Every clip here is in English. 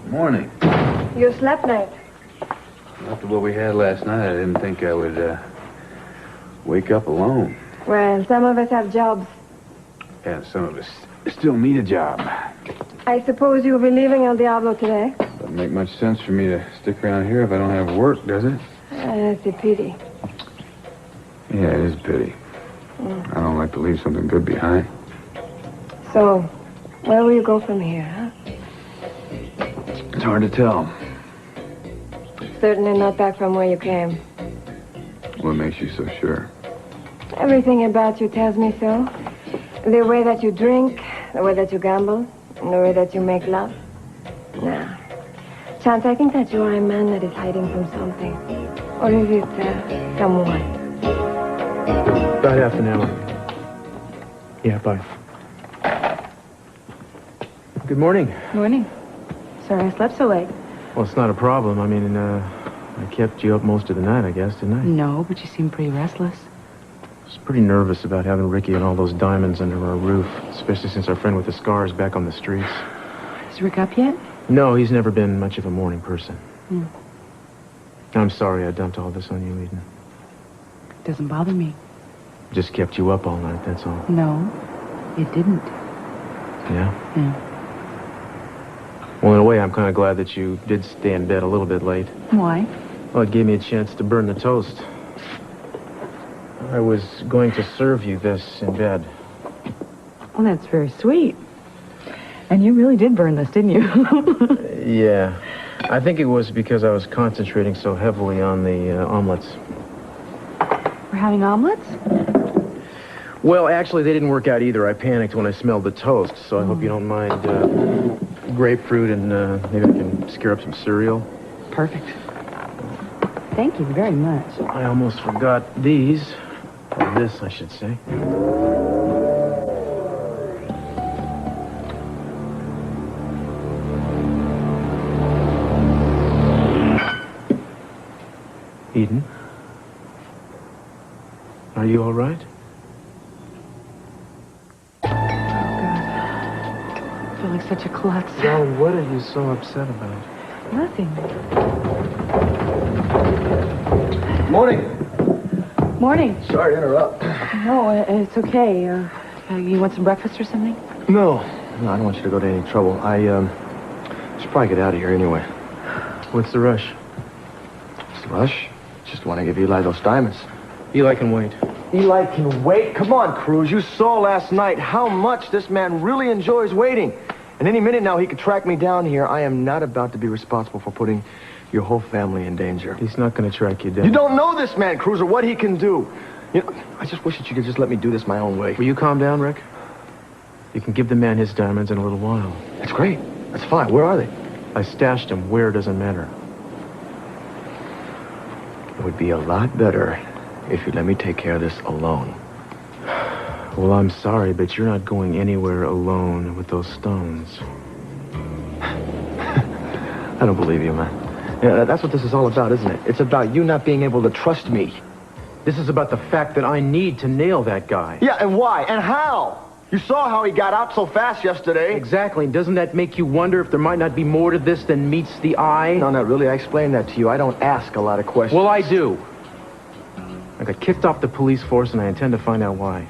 Morning. You slept late. After what we had last night, I didn't think I would wake up alone. Well, some of us have jobs. Yeah, some of us still need a job. I suppose you'll be leaving El Diablo today. Doesn't make much sense for me to stick around here if I don't have work, does it? It's a pity. Yeah, it is a pity. I don't like to leave something good behind. So, where will you go from here, huh? It's hard to tell. Certainly not back from where you came. What makes you so sure? Everything about you tells me so. The way that you drink, the way that you gamble, and the way that you make love. Now, Chance, I think that you are a man that is hiding from something. Or is it someone? About half an hour. Yeah, bye. Good morning. Morning. Sorry I slept so late. Well, it's not a problem. I mean, I kept you up most of the night, I guess, didn't I? No, but you seem pretty restless. I was pretty nervous about having Ricky and all those diamonds under our roof, especially since our friend with the scar is back on the streets. Is Rick up yet? No, he's never been much of a morning person. Hmm. I'm sorry I dumped all this on you, Eden. Doesn't bother me. Just kept you up all night, that's all. No, it didn't. Yeah? Yeah. Well, in a way, I'm kind of glad that you did stay in bed a little bit late. Why? Well, it gave me a chance to burn the toast. I was going to serve you this in bed. Well, that's very sweet. And you really did burn this, didn't you? Yeah. I think it was because I was concentrating so heavily on the omelets. We're having omelets? Well, actually, they didn't work out either. I panicked when I smelled the toast, so I hope you don't mind grapefruit and maybe I can scare up some cereal. Perfect. Thank you very much. I almost forgot these. Or this, I should say. Eden? Are you all right? Oh, God. I feel like such a klutz. Darling, what are you so upset about? Nothing. Morning. Morning. Sorry to interrupt. No, it's okay. You want some breakfast or something? No, I don't want you to go to any trouble. I should probably get out of here anyway. What's the rush? What's the rush? Just want to give Eli those diamonds. Eli can wait. Eli can wait? Come on, Cruz. You saw last night how much this man really enjoys waiting. And any minute now he could track me down here. I am not about to be responsible for putting your whole family in danger. He's not going to track you down. You don't know this man, Cruz, or what he can do. You know, I just wish that you could just let me do this my own way. Will you calm down, Rick? You can give the man his diamonds in a little while. That's great. That's fine. Where are they? I stashed them. Where doesn't matter. It would be a lot better if you let me take care of this alone. Well, I'm sorry, but you're not going anywhere alone with those stones. I don't believe you, man. Yeah, that's what this is all about, isn't it? It's about you not being able to trust me. This is about the fact that I need to nail that guy. Yeah, and why? And how? You saw how he got out so fast yesterday. Exactly. Doesn't that make you wonder if there might not be more to this than meets the eye? No, not really. I explained that to you. I don't ask a lot of questions. Well, I do. I got kicked off the police force, and I intend to find out why.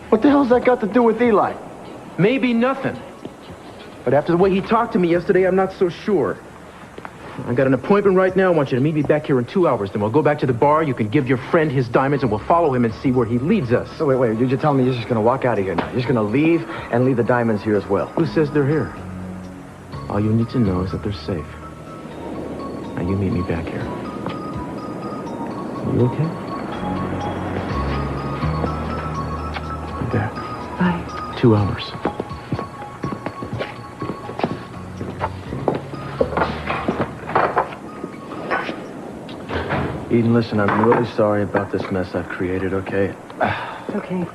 What the hell's that got to do with Eli? Maybe nothing. But after the way he talked to me yesterday, I'm not so sure. I got an appointment right now. I want you to meet me back here in 2 hours. Then we'll go back to the bar. You can give your friend his diamonds, and we'll follow him and see where he leads us. So wait. You're telling me you're just going to walk out of here now? You're just going to leave and leave the diamonds here as well? Who says they're here? All you need to know is that they're safe. Now, you meet me back here. Are you okay? I'm back. Bye. 2 hours. Eden, listen, I'm really sorry about this mess I've created, okay? It's okay.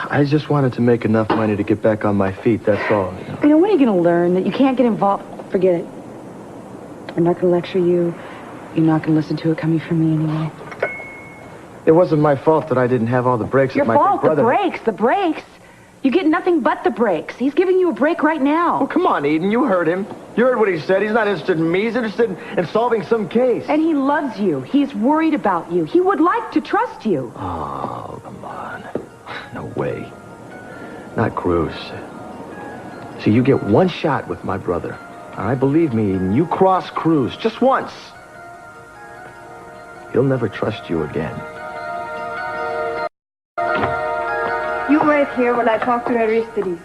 I just wanted to make enough money to get back on my feet, that's all. You know, when are you going to learn that you can't get involved? Forget it. I'm not going to lecture you. You're not going to listen to it coming from me anyway. It wasn't my fault that I didn't have all the brakes Your that my fault, big brother... the brakes. You get nothing but the breaks. He's giving you a break right now. Well, come on, Eden. You heard him. You heard what he said. He's not interested in me. He's interested in solving some case. And he loves you. He's worried about you. He would like to trust you. Oh, come on. No way. Not Cruz. See, you get one shot with my brother. All right, believe me, Eden. You cross Cruz just once. He'll never trust you again. You wait here while I talk to Aristides.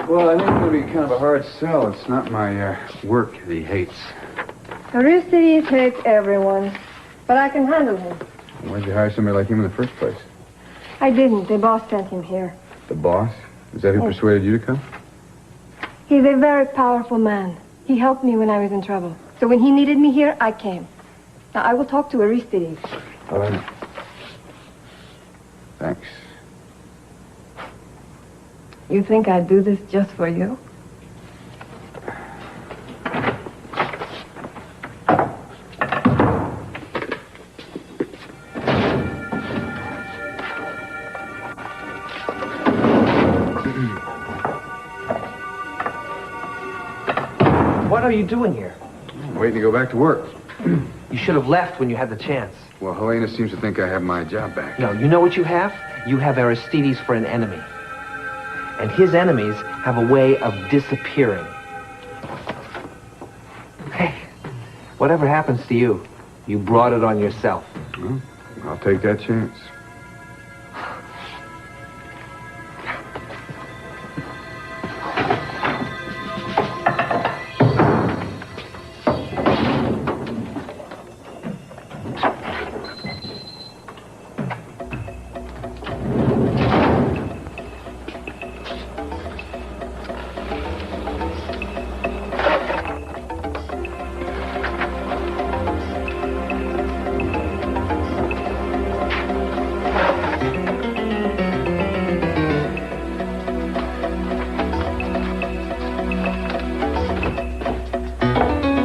Well, I think it'll be kind of a hard sell. It's not my work that he hates. Aristides hates everyone, but I can handle him. Why'd you hire somebody like him in the first place? I didn't. The boss sent him here. The boss? Is that who persuaded you to come? He's a very powerful man. He helped me when I was in trouble. So when he needed me here, I came. Now, I will talk to Aristides. All right. Thanks. You think I'd do this just for you? What are you doing here? I'm waiting to go back to work. You should have left when you had the chance. Well, Helena seems to think I have my job back. No, you know what you have? You have Aristides for an enemy. And his enemies have a way of disappearing. Hey, whatever happens to you, you brought it on yourself. Well, I'll take that chance.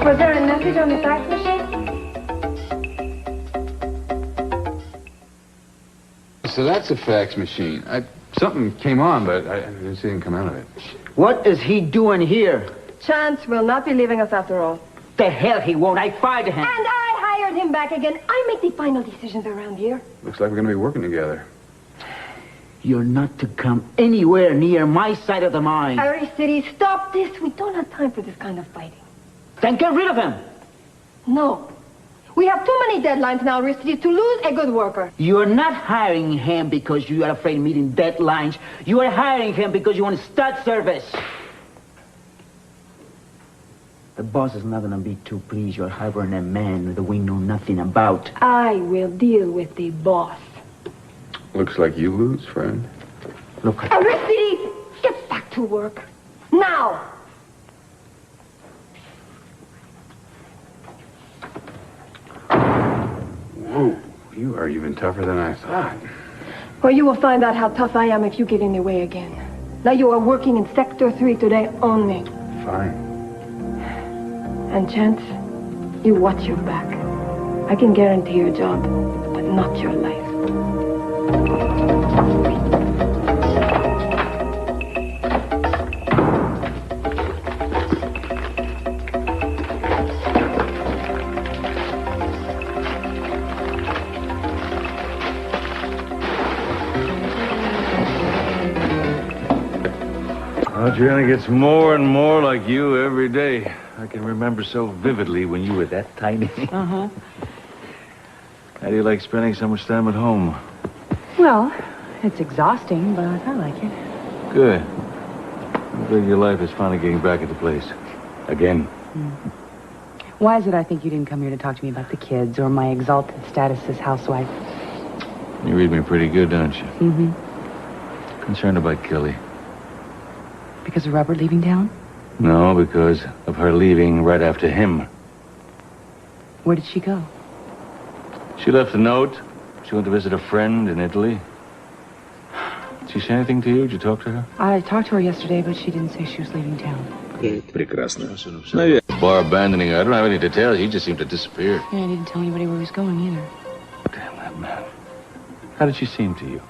Was there a message on the fax machine? So that's a fax machine. Something came on, but I didn't see anything come out of it. What is he doing here? Chance will not be leaving us after all. The hell he won't. I fired him. And I hired him back again. I make the final decisions around here. Looks like we're going to be working together. You're not to come anywhere near my side of the mine. Aristides, stop this. We don't have time for this kind of fighting. Then get rid of him. No. We have too many deadlines now, Aristides, to lose a good worker. You're not hiring him because you are afraid of meeting deadlines. You are hiring him because you want to start service. The boss is not going to be too pleased you're hiring a man that we know nothing about. I will deal with the boss. Looks like you lose, friend. Look at Aristides, get back to work. Now! Whoa, you are even tougher than I thought. Well, you will find out how tough I am if you get in the way again. Now you are working in Sector 3 today only. Fine. And Chance, you watch your back. I can guarantee your job, but not your life. Adriana gets more and more like you every day. I can remember so vividly when you were that tiny. Uh-huh. How do you like spending so much time at home? Well, it's exhausting, but I like it. Good. I'm glad your life is finally getting back into place. Again. Why is it I think you didn't come here to talk to me about the kids or my exalted status as housewife? You read me pretty good, don't you? Mm-hmm. Concerned about Kelly. Because of Robert leaving town? No, because of her leaving right after him. Where did she go? She left a note. She went to visit a friend in Italy. Did she say anything to you? Did you talk to her? I talked to her yesterday, but she didn't say she was leaving town. Прекрасно. Barr abandoning her. I don't have any details. He just seemed to disappear. Yeah, I didn't tell anybody where he was going either. Damn that man. How did she seem to you?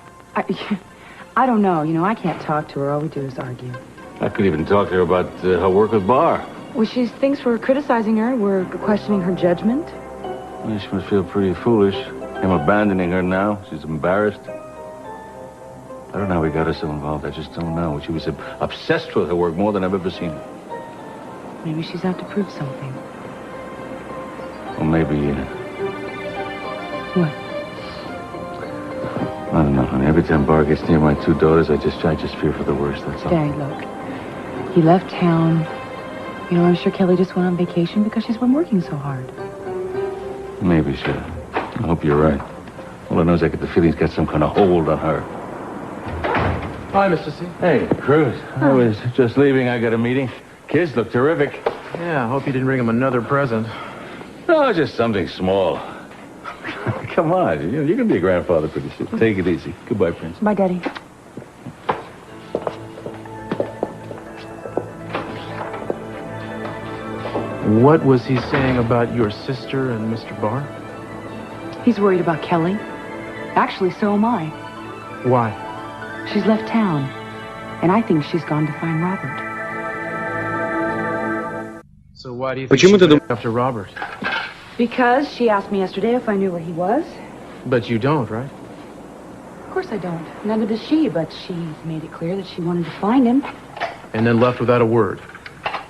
I don't know. You know, I can't talk to her. All we do is argue. I could even talk to her about her work with Barr. Well, she thinks we're criticizing her. We're questioning her judgment. Well, she must feel pretty foolish. Him abandoning her now. She's embarrassed. I don't know how we got her so involved. I just don't know. She was obsessed with her work more than I've ever seen her. Maybe she's out to prove something. Or maybe... What? I don't know, honey. Every time Barr gets near my two daughters, I just fear for the worst, that's all. Daddy, look. He left town. You know, I'm sure Kelly just went on vacation because she's been working so hard. Maybe, sure. I hope you're right. All I know is I get the feeling he's got some kind of hold on her. Hi, Mr. C. Hey, Cruz. I was just leaving. I got a meeting. Kids look terrific. Yeah, I hope you didn't bring him another present. No, just something small. Come on. You're going to be a grandfather pretty soon. Take it easy. Goodbye, Prince. Bye, Daddy. What was he saying about your sister and Mr. Barr? He's worried about Kelly. Actually, so am I. Why? She's left town, and I think she's gone to find Robert. So why do you think she went after Robert? Because she asked me yesterday if I knew where he was. But you don't, right? Of course I don't. Neither does she, but she made it clear that she wanted to find him. And then left without a word.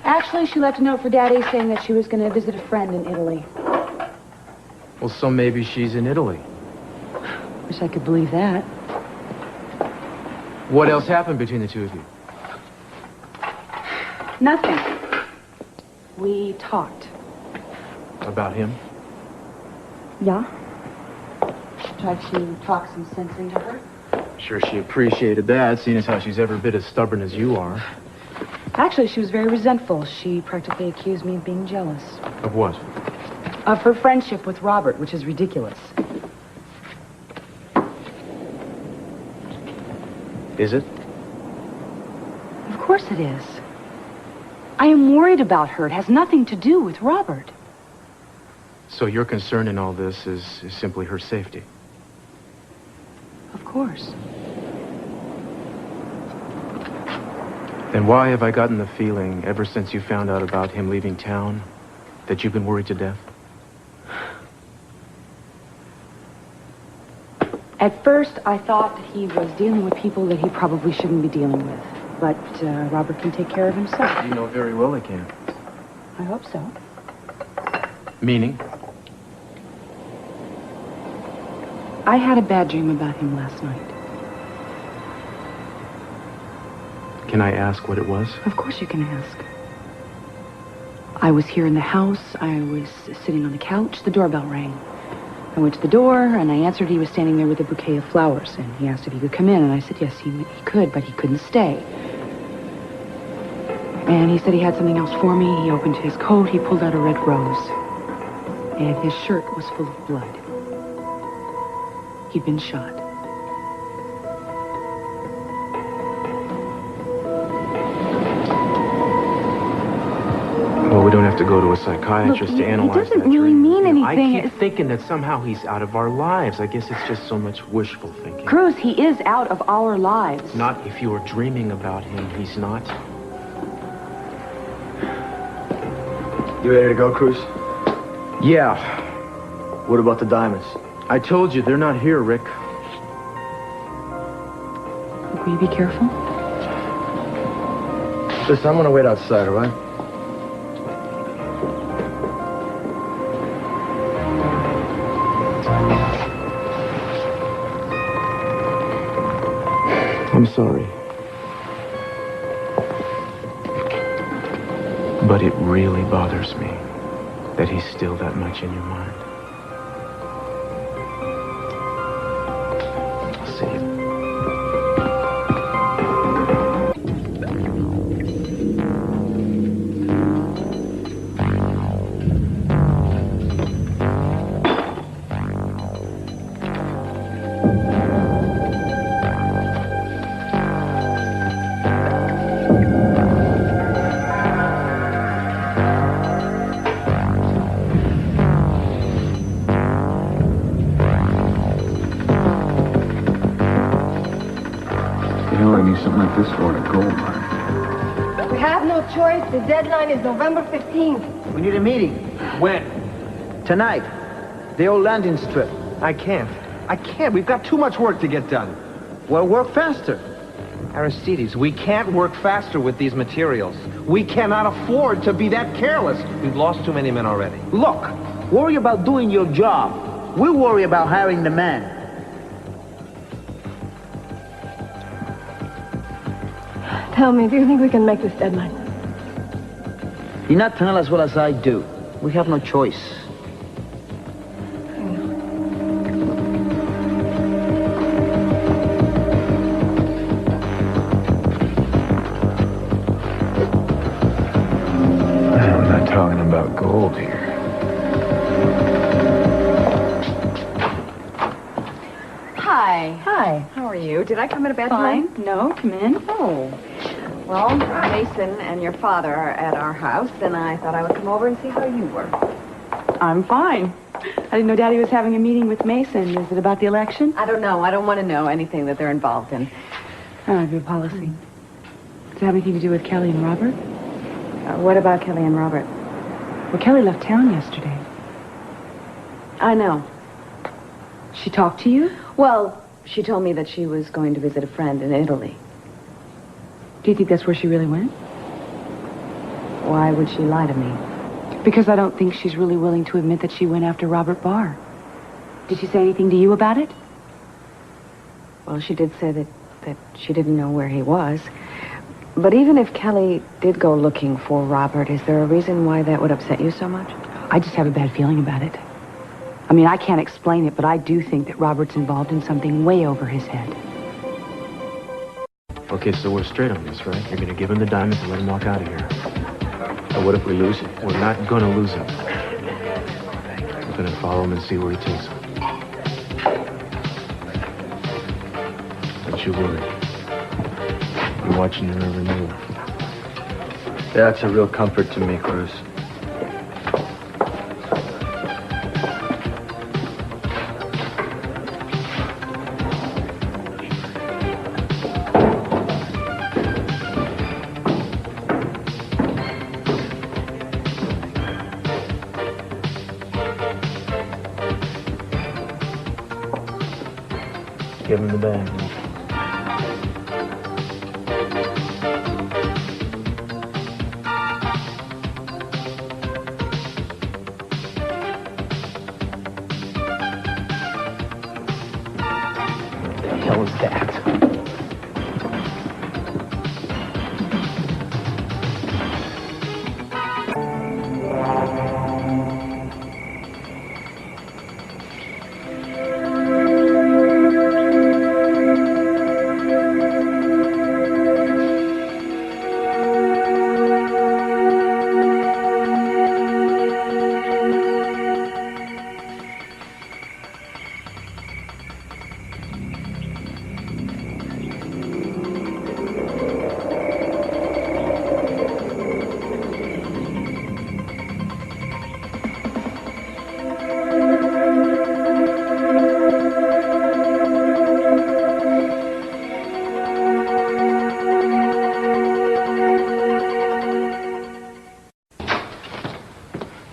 Actually, she left a note for Daddy saying that she was going to visit a friend in Italy. Well, so maybe she's in Italy. Wish I could believe that. What else happened between the two of you? Nothing. We talked. About him? Yeah? Tried to talk some sense into her. Sure she appreciated that, seeing as how she's every bit as stubborn as you are. Actually, she was very resentful. She practically accused me of being jealous. Of what? Of her friendship with Robert, which is ridiculous. Is it? Of course it is. I am worried about her. It has nothing to do with Robert. So your concern in all this is simply her safety? Of course. Then why have I gotten the feeling, ever since you found out about him leaving town, that you've been worried to death? At first, I thought that he was dealing with people that he probably shouldn't be dealing with. But Robert can take care of himself. You know very well he can. I hope so. Meaning? I had a bad dream about him last night. Can I ask what it was? Of course you can ask. I was here in the house. I was sitting on the couch. The doorbell rang. I went to the door, and I answered. He was standing there with a bouquet of flowers, and he asked if he could come in, and I said yes, he could, but he couldn't stay. And he said he had something else for me. He opened his coat. He pulled out a red rose, and his shirt was full of blood. He'd been shot. Well, we don't have to go to a psychiatrist to analyze It doesn't that really dream. mean You know, anything. I keep thinking that somehow he's out of our lives. I guess it's just so much wishful thinking. Cruz, he is out of our lives. Not if you're dreaming about him. He's not. You ready to go, Cruz? Yeah. What about the diamonds? I told you, they're not here, Rick. Will you be careful? Listen, I'm gonna wait outside, all right? I'm sorry. But it really bothers me that he's still that much in your mind. I'll see you. We have no choice. The deadline is November 15th. We need a meeting. When? Tonight. The old landing strip. I can't. We've got too much work to get done. Well, work faster. Aristides, we can't work faster with these materials. We cannot afford to be that careless. We've lost too many men already. Look, worry about doing your job. We worry about hiring the man. Tell me, do you think we can make this deadline? You're not telling as well as I do. We have no choice. I'm not talking about gold here. Hi. Hi. How are you? Did I come at a bad Fine. time? No, come in. Oh. Well, Mason and your father are at our house, and I thought I would come over and see how you were. I'm fine. I didn't know Daddy was having a meeting with Mason. Is it about the election? I don't know. I don't want to know anything that they're involved in. Oh, good policy. Does it have anything to do with Kelly and Robert? What about Kelly and Robert? Well, Kelly left town yesterday. I know. She talked to you? Well, she told me that she was going to visit a friend in Italy. Do you think that's where she really went? Why would she lie to me? Because I don't think she's really willing to admit that she went after Robert Barr. Did she say anything to you about it? Well, she did say that she didn't know where he was. But even if Kelly did go looking for Robert, is there a reason why that would upset you so much? I just have a bad feeling about it. I mean, I can't explain it, but I do think that Robert's involved in something way over his head. Okay, so we're straight on this, right? You're gonna give him the diamonds and let him walk out of here. And what if we lose him? We're not gonna lose him. We're gonna follow him and see where he takes him. Don't you worry. I'm watching your every move. That's a real comfort to me, Cruz. Give him the bag. What the hell is that?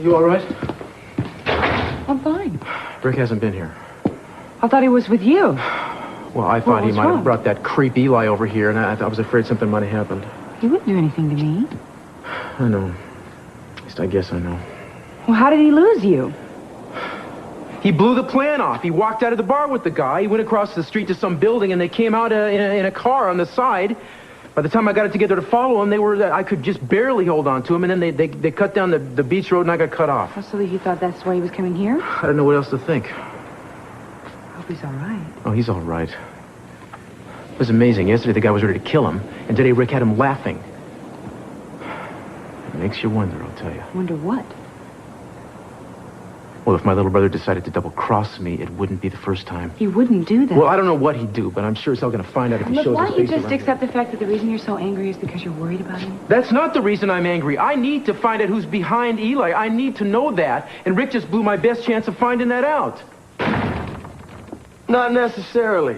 You all right? I'm fine. Rick hasn't been here. I thought he was with you. Well, I thought he what's might have wrong? brought that creep Eli over here, and I was afraid something might have happened. He wouldn't do anything to me. I know. At least I guess I know. Well, how did he lose you? He blew the plan off. He walked out of the bar with the guy. He went across the street to some building, and they came out in a car on the side. By the time I got it together to follow him, I could just barely hold on to him, and then they cut down the beach road, and I got cut off. Oh, so he thought that's why he was coming here? I don't know what else to think. Hope he's all right. Oh, he's all right. It was amazing. Yesterday, the guy was ready to kill him, and today Rick had him laughing. It makes you wonder, I'll tell you. Wonder what? Well, if my little brother decided to double-cross me, it wouldn't be the first time. He wouldn't do that. Well, I don't know what he'd do, but I'm sure as hell going to find out if he Look, shows why his don't you face just around accept the fact that the reason you're so angry is because you're worried about him? That's not the reason I'm angry. I need to find out who's behind Eli. I need to know that, and Rick just blew my best chance of finding that out. Not necessarily.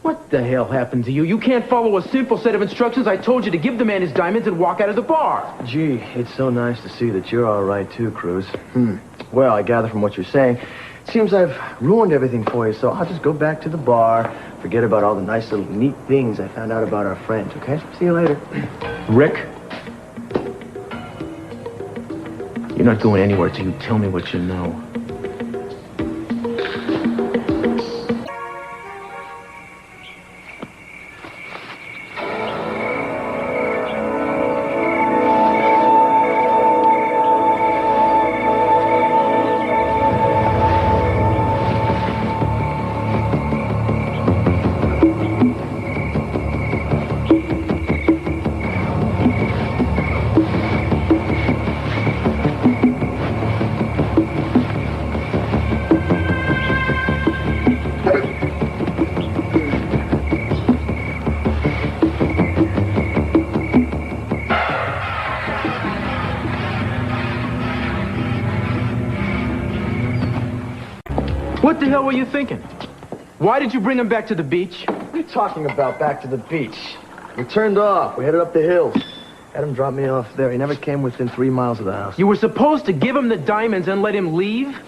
What the hell happened to you? You can't follow a simple set of instructions. I told you to give the man his diamonds and walk out of the bar. Gee, it's so nice to see that you're all right, too, Cruz. Well, I gather from what you're saying, it seems I've ruined everything for you, so I'll just go back to the bar, forget about all the nice little neat things I found out about our friends, okay? See you later. Rick, you're not going anywhere till you tell me what you know. What the hell were you thinking? Why did you bring him back to the beach? What are you talking about, back to the beach? We turned off. We headed up the hills. Had him drop me off there. He never came within 3 miles of the house. You were supposed to give him the diamonds and let him leave?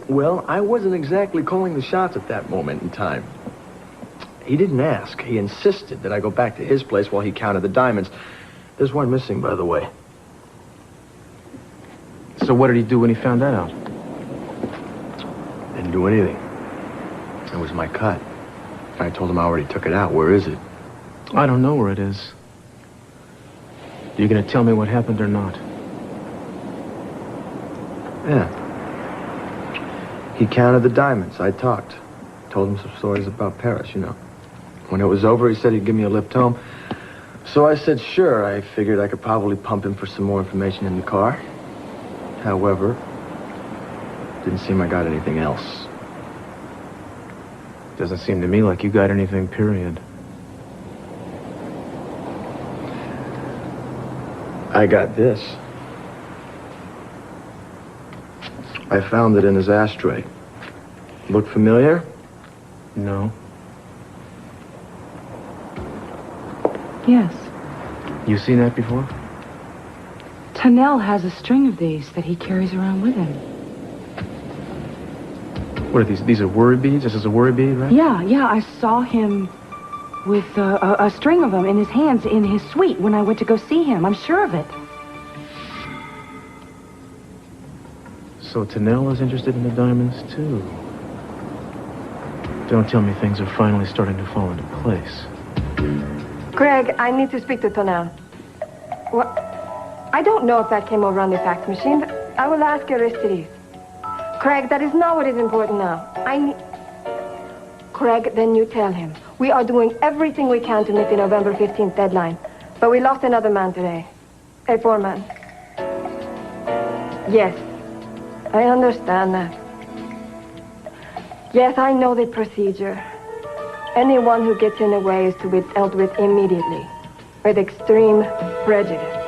Well, I wasn't exactly calling the shots at that moment in time. He didn't ask. He insisted that I go back to his place while he counted the diamonds. There's one missing, by the way. So what did he do when he found that out? Didn't do anything. It was my cut. I told him I already took it out. Where is it? I don't know where it is. You gonna tell me what happened or not? Yeah. He counted the diamonds. I talked. Told him some stories about Paris, you know. When it was over, he said he'd give me a lift home. So I said, sure. I figured I could probably pump him for some more information in the car. However, didn't seem I got anything else. Doesn't seem to me like you got anything, period. I got this. I found it in his ashtray. Look familiar? No. Yes. You seen that before? Tonnell has a string of these that he carries around with him. What are these? These are worry beads? This is a worry bead, right? Yeah, I saw him with a string of them in his hands in his suite when I went to go see him. I'm sure of it. So Tonnell is interested in the diamonds, too. Don't tell me things are finally starting to fall into place. Craig, I need to speak to Tonnell. What? I don't know if that came over on the fax machine, but I will ask Aristides. Craig, that is not what is important now. Craig, then you tell him. We are doing everything we can to meet the November 15th deadline. But we lost another man today. A foreman. Yes, I understand that. Yes, I know the procedure. Anyone who gets in the way is to be dealt with immediately, with extreme prejudice.